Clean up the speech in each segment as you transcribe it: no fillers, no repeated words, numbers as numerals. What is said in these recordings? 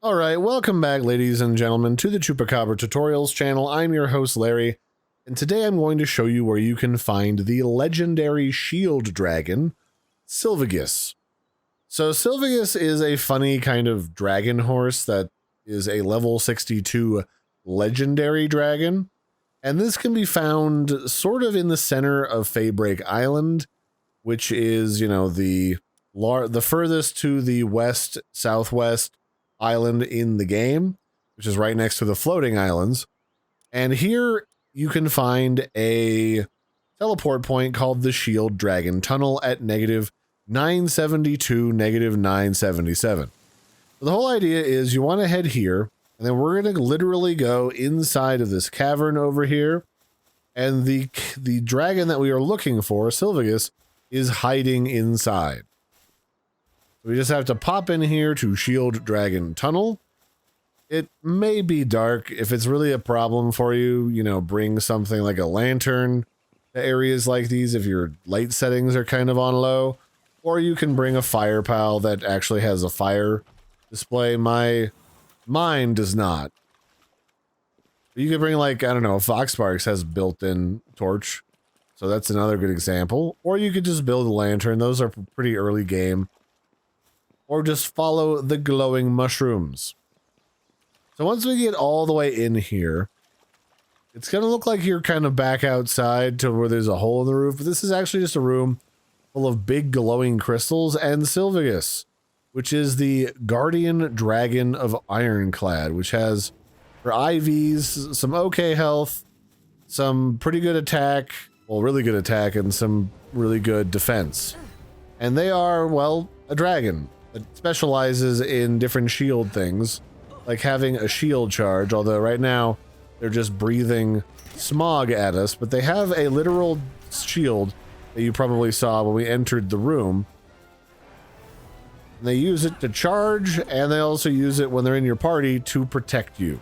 Alright, welcome back ladies and gentlemen to the Chupacabra Tutorials channel. I'm your host Larry, and today I'm going to show you where you can find the legendary shield dragon, Silvegis. So Silvegis is a funny kind of dragon horse that is a level 62 legendary dragon, and this can be found sort of in the center of Feybreak Island, which is, you know, the furthest to the west-southwest island in the game, which is right next to the floating islands. And here you can find a teleport point called the Shield Dragon Tunnel at negative 972, negative 977. So the whole idea is you want to head here, and then we're going to literally go inside of this cavern over here, and the dragon that we are looking for, Silvegis, is hiding inside. We just have to pop in here to Shield Dragon Tunnel. It may be dark. If it's really a problem for you, you know, bring something like a lantern to areas like these if your light settings are kind of on low. Or you can bring a fire pal that actually has a fire display. Mine does not. You could bring, like, I don't know, Foxparks has built-in torch. So that's another good example. Or you could just build a lantern. Those are pretty early game. Or just follow the glowing mushrooms. So once we get all the way in here, it's going to look like you're kind of back outside to where there's a hole in the roof. But this is actually just a room full of big glowing crystals and Silvegis, which is the Guardian Dragon of Ironclad, which has for IVs, some okay health, some pretty good attack, well, really good attack, and some really good defense. And they are, well, a dragon. It specializes in different shield things, like having a shield charge, although right now they're just breathing smog at us, but they have a literal shield that you probably saw when we entered the room. And they use it to charge, and they also use it when they're in your party to protect you.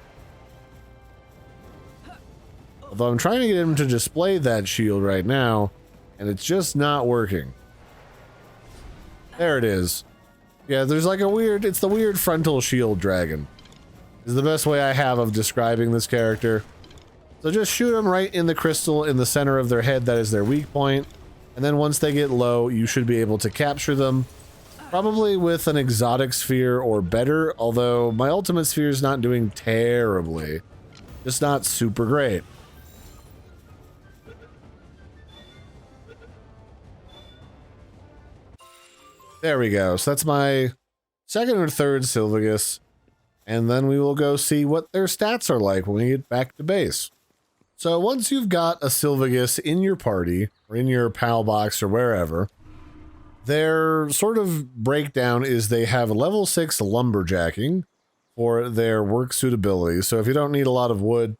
Although I'm trying to get him to display that shield right now, and it's just not working. There it is. Yeah, there's like a weird, it's the weird frontal shield dragon. Is the best way I have of describing this character. So just shoot them right in the crystal in the center of their head, that is their weak point. And then once they get low, you should be able to capture them. Probably with an exotic sphere or better, although my ultimate sphere is not doing terribly. Just not super great. There we go. So that's my second or third Silvegis. And then we will go see what their stats are like when we get back to base. So once you've got a Silvegis in your party, or in your PAL box or wherever, their sort of breakdown is they have a level 6 lumberjacking for their work suitability. So if you don't need a lot of wood,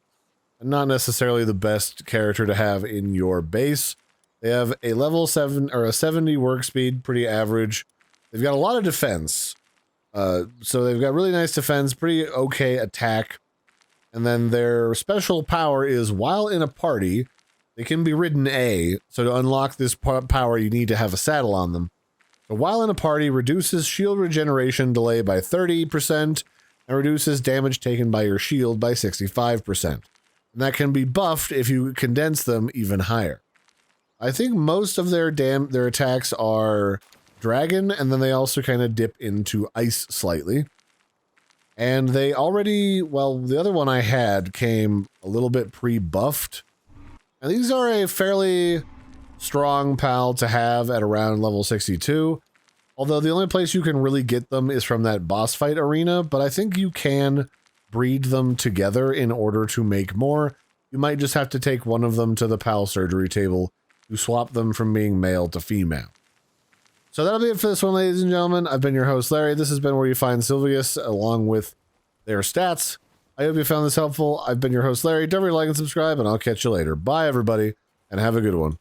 not necessarily the best character to have in your base. They have a level 7 or a 70 work speed, pretty average. They've got a lot of defense. So they've got really nice defense, pretty okay attack. And then their special power is while in a party, they can be ridden A. So to unlock this power, you need to have a saddle on them. But while in a party, reduces shield regeneration delay by 30% and reduces damage taken by your shield by 65%. And that can be buffed if you condense them even higher. I think most of their attacks are dragon, and then they also kind of dip into ice slightly. And they already, well, the other one I had came a little bit pre-buffed. And these are a fairly strong pal to have at around level 62. Although the only place you can really get them is from that boss fight arena, but I think you can breed them together in order to make more. You might just have to take one of them to the pal surgery table to swap them from being male to female. So that'll be it for this one, ladies and gentlemen. I've been your host, Larry. This has been where you find Silvegis along with their stats. I hope you found this helpful. I've been your host, Larry. Don't forget to like and subscribe, and I'll catch you later. Bye, everybody, and have a good one.